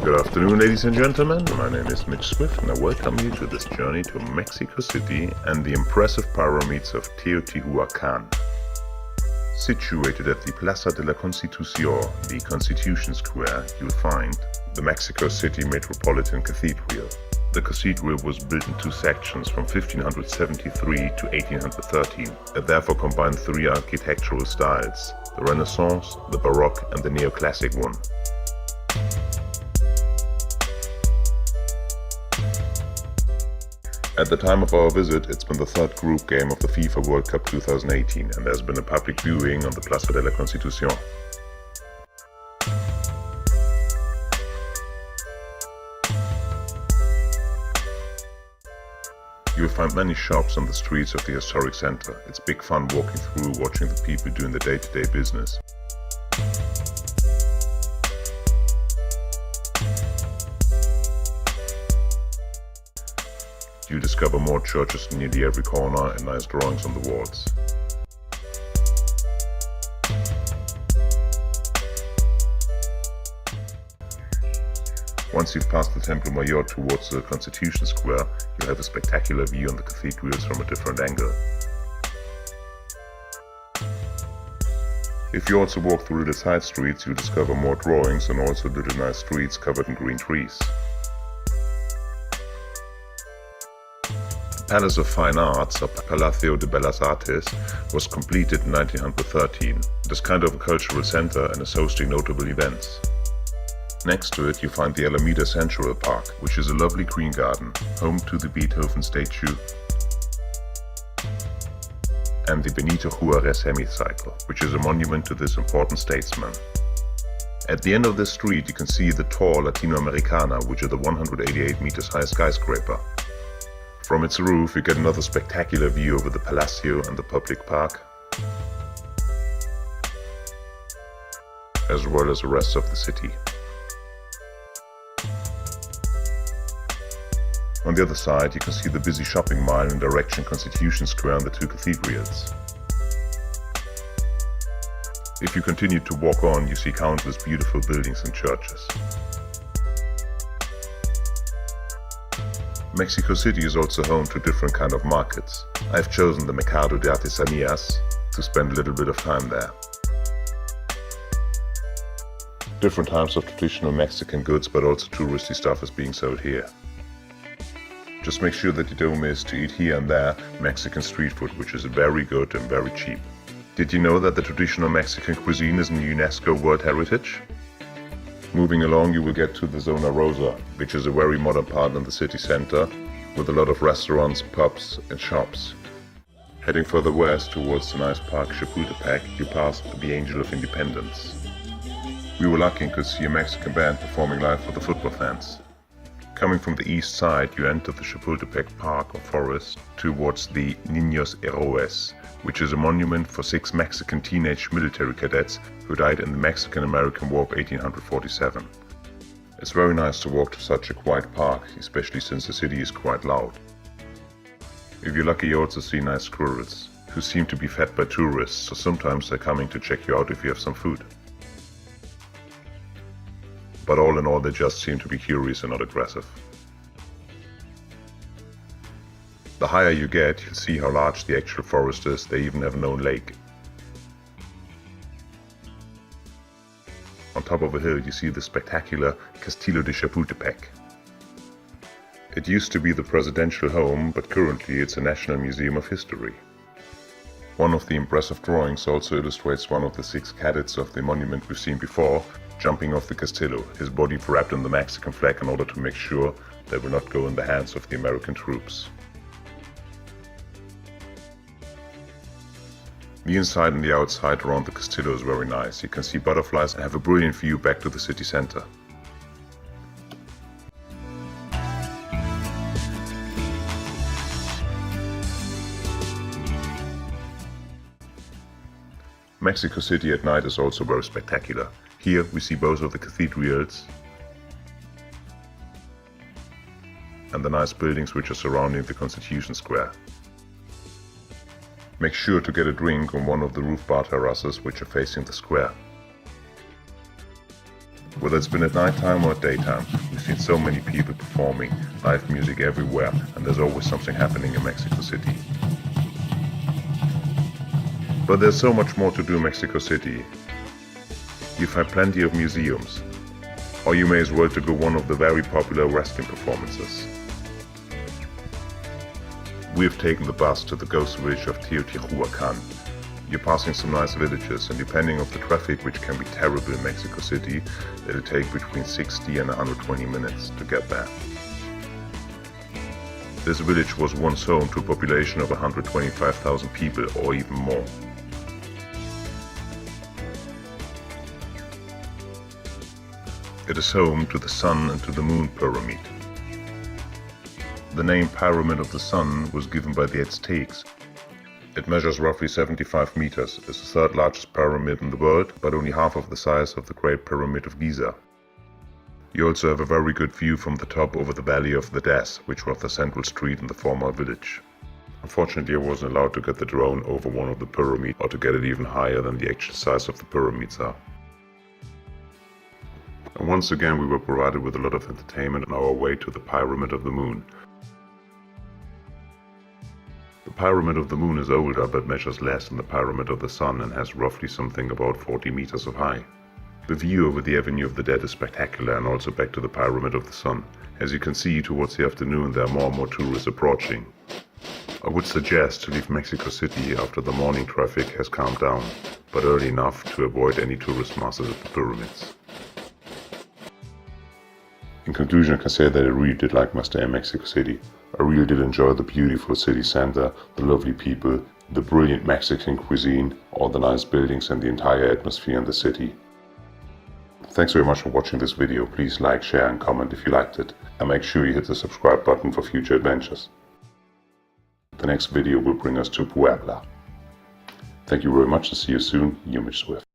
Good afternoon, ladies and gentlemen. My name is Mitch Swift, and I welcome you to this journey to Mexico City and the impressive pyramids of Teotihuacan. Situated at the Plaza de la Constitución, the Constitution Square, you'll find the Mexico City Metropolitan Cathedral. The cathedral was built in two sections from 1573 to 1813. It therefore combined three architectural styles: the Renaissance, the Baroque, and the Neoclassic one. At the time of our visit, it's been the third group game of the Fifa World Cup 2018, and there's been a public viewing on the Plaza de la Constitución. You'll find many shops on the streets of the historic center. It's big fun walking through, watching the people doing the day-to-day business. You'll discover more churches in nearly every corner and nice drawings on the walls. Once you've passed the Templo Mayor towards the Constitution Square, you'll have a spectacular view on the cathedrals from a different angle. If you also walk through the side streets, you'll discover more drawings and also little nice streets covered in green trees. The Palace of Fine Arts, or Palacio de Bellas Artes, was completed in 1913. It is kind of a cultural center and is hosting notable events. Next to it you find the Alameda Central Park, which is a lovely green garden, home to the Beethoven statue, and the Benito Juárez Hemicycle, which is a monument to this important statesman. At the end of this street you can see the tall Latinamericano, which is the 188 meters high skyscraper. From its roof you get another spectacular view over the Palacio and the public park, as well as the rest of the city. On the other side you can see the busy shopping mile in direction Constitution Square and the two cathedrals. If you continue to walk on, you see countless beautiful buildings and churches. Mexico City is also home to different kind of markets. I've chosen the Mercado de Artesanias to spend a little bit of time there. Different types of traditional Mexican goods, but also touristy stuff is being sold here. Just make sure that you don't miss to eat here and there Mexican street food, which is very good and very cheap. Did you know that the traditional Mexican cuisine is in UNESCO World Heritage? Moving along you will get to the Zona Rosa, which is a very modern part in the city center, with a lot of restaurants, pubs and shops. Heading further west towards the nice park Chapultepec, you pass the Angel of Independence. We were lucky and could see a Mexican band performing live for the football fans. Coming from the east side, you enter the Chapultepec Park or forest towards the Niños Héroes, which is a monument for 6 Mexican teenage military cadets who died in the Mexican-American War of 1847. It's very nice to walk to such a quiet park, especially since the city is quite loud. If you're lucky, you also see nice squirrels, who seem to be fed by tourists, so sometimes they're coming to check you out if you have some food. But all in all, they just seem to be curious and not aggressive. The higher you get, you'll see how large the actual forest is. They even have an own lake. On top of a hill you see the spectacular Castillo de Chapultepec. It used to be the presidential home, but currently it's a National Museum of History. One of the impressive drawings also illustrates one of the 6 cadets of the monument we've seen before, jumping off the Castillo, his body wrapped in the Mexican flag in order to make sure they will not go in the hands of the American troops. The inside and the outside around the Castillo is very nice. You can see butterflies and have a brilliant view back to the city center. Mexico City at night is also very spectacular. Here we see both of the cathedrals and the nice buildings which are surrounding the Constitution Square. Make sure to get a drink on one of the roof bar terraces which are facing the square. Whether it's been at nighttime or at daytime, we've seen so many people performing, live music everywhere, and there's always something happening in Mexico City. But there's so much more to do in Mexico City. You find plenty of museums, or you may as well to go one of the very popular wrestling performances. We've taken the bus to the ghost village of Teotihuacan. You're passing some nice villages, and depending on the traffic, which can be terrible in Mexico City, it'll take between 60 and 120 minutes to get there. This village was once home to a population of 125,000 people or even more. It is home to the Sun and to the Moon pyramid. The name Pyramid of the Sun was given by the Aztecs. It measures roughly 75 meters, is the third largest pyramid in the world, but only half of the size of the Great Pyramid of Giza. You also have a very good view from the top over the Valley of the Death, which was the central street in the former village. Unfortunately, I wasn't allowed to get the drone over one of the pyramids or to get it even higher than the actual size of the pyramids are. And once again we were provided with a lot of entertainment on our way to the Pyramid of the Moon. The Pyramid of the Moon is older but measures less than the Pyramid of the Sun and has roughly something about 40 meters of height. The view over the Avenue of the Dead is spectacular, and also back to the Pyramid of the Sun. As you can see, towards the afternoon there are more and more tourists approaching. I would suggest to leave Mexico City after the morning traffic has calmed down, but early enough to avoid any tourist masses at the pyramids. In conclusion, I can say that I really did like my stay in Mexico City. I really did enjoy the beautiful city center, the lovely people, the brilliant Mexican cuisine, all the nice buildings and the entire atmosphere in the city. Thanks very much for watching this video. Please like, share and comment if you liked it, and make sure you hit the subscribe button for future adventures. The next video will bring us to Puebla. Thank you very much and see you soon. Mitch Swift.